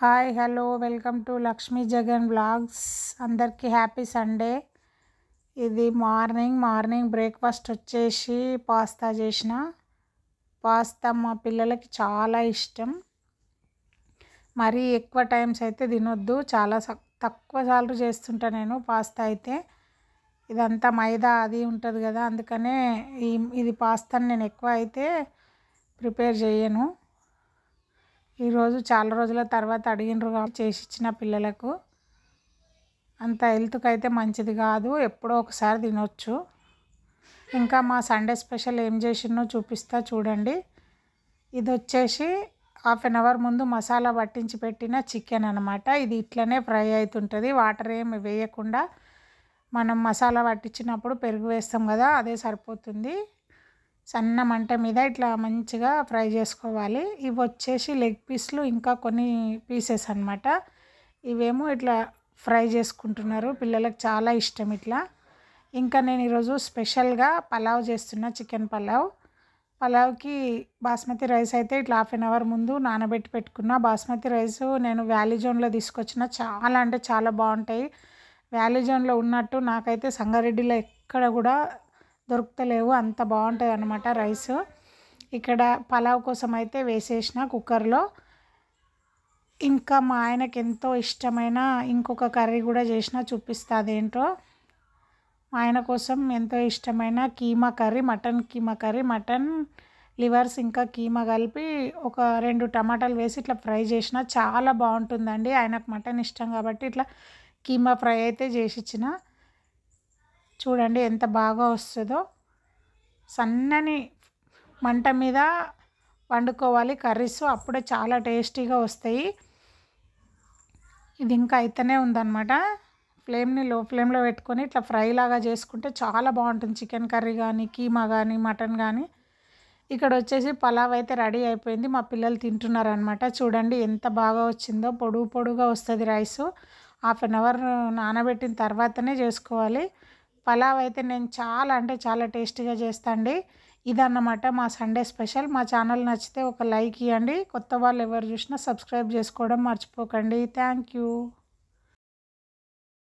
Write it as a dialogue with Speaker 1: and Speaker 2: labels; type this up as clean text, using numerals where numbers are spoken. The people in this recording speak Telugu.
Speaker 1: Hi hello welcome to Lakshmi Jagan blogs. అందరికీ హ్యాపీ సండే. ఇది మార్నింగ్ బ్రేక్ఫాస్ట్ వచ్చేసి పాస్తా చేసిన. పాస్తా మా పిల్లలకి చాలా ఇష్టం. మరీ ఎక్కువ టైమ్స్ అయితే తినొద్దు, చాలా తక్కువ సార్లు చేస్తుంటా నేను పాస్తా అయితే. ఇదంతా మైదా అది ఉంటుంది కదా, అందుకనే ఇది పాస్తాని నేను ఎక్కువ అయితే ప్రిపేర్ చేయను. ఈరోజు చాలా రోజుల తర్వాత అడిగినరు కాబట్టి చేసి ఇచ్చిన పిల్లలకు. అంత హెల్త్కి అయితే మంచిది కాదు, ఎప్పుడో ఒకసారి తినొచ్చు. ఇంకా మా సండే స్పెషల్ ఏం చేసినో చూపిస్తా చూడండి. ఇది వచ్చేసి హాఫ్ అన్ అవర్ ముందు మసాలా పట్టించి పెట్టిన చికెన్ అనమాట. ఇది ఇట్లనే ఫ్రై అవుతుంటుంది, వాటర్ ఏమి వేయకుండా. మనం మసాలా పట్టించినప్పుడు పెరుగు వేస్తాం కదా, అదే సరిపోతుంది. సన్న మంట మీద ఇట్లా మంచిగా ఫ్రై చేసుకోవాలి. ఇవి వచ్చేసి లెగ్ పీస్లు, ఇంకా కొన్ని పీసెస్ అనమాట. ఇవేమో ఇట్లా ఫ్రై చేసుకుంటున్నారు, పిల్లలకు చాలా ఇష్టం ఇట్లా. ఇంకా నేను ఈరోజు స్పెషల్గా పలావ్ చేస్తున్నా, చికెన్ పలావ్కి బాస్మతి రైస్ అయితే ఇట్లా హాఫ్ అన్ అవర్ ముందు నానబెట్టి పెట్టుకున్నా. బాస్మతి రైస్ నేను వ్యాలీ జోన్లో తీసుకొచ్చిన, చాలా అంటే చాలా బాగుంటాయి. వ్యాలీ జోన్లో ఉన్నట్టు నాకైతే సంగారెడ్డిలో ఎక్కడ కూడా దొరుకుతలేవు, అంత బాగుంటుంది అన్నమాట రైస్. ఇక్కడ పలావ్ కోసం అయితే వేసేసిన కుక్కర్లో. ఇంకా మా ఆయనకి ఎంతో ఇష్టమైన ఇంకొక కర్రీ కూడా చేసిన, చూపిస్తా అదేంటో. మా ఆయన కోసం ఎంతో ఇష్టమైన keema curry, mutton keema curry, mutton levers ఇంకా కీమా కలిపి ఒక 2 టమాటాలు వేసి ఇట్లా ఫ్రై చేసిన, చాలా బాగుంటుందండి. ఆయనకు మటన్ ఇష్టం కాబట్టి ఇట్లా కీమా ఫ్రై అయితే చేసి ఇచ్చిన. చూడండి ఎంత బాగా వస్తుందో. సన్నని మంట మీద వండుకోవాలి కర్రీస్, అప్పుడే చాలా టేస్టీగా వస్తాయి. ఇది ఇంకా అయితేనే ఉందన్నమాట. ఫ్లేమ్ని లో ఫ్లేమ్లో పెట్టుకొని ఇట్లా ఫ్రై లాగా చేసుకుంటే చాలా బాగుంటుంది. చికెన్ కర్రీ కానీ, కీమా కానీ, మటన్ కానీ. ఇక్కడ వచ్చేసి పలావ్ అయితే రెడీ అయిపోయింది, మా పిల్లలు తింటున్నారు అనమాట. చూడండి ఎంత బాగా వచ్చిందో, పొడుగుగా వస్తుంది రైసు. హాఫ్ అన్ అవర్ నానబెట్టిన తర్వాతనే చేసుకోవాలి. పలావ్ అయితే నేను చాలా అంటే చాలా టేస్టీగా చేస్తా అండి. ఇదన్నమాట మా సండే స్పెషల్. మా ఛానల్ నచ్చితే ఒక లైక్ ఇవ్వండి. కొత్త వాళ్ళు ఎవరు చూసినా సబ్స్క్రైబ్ చేసుకోవడం మర్చిపోకండి. Thank you.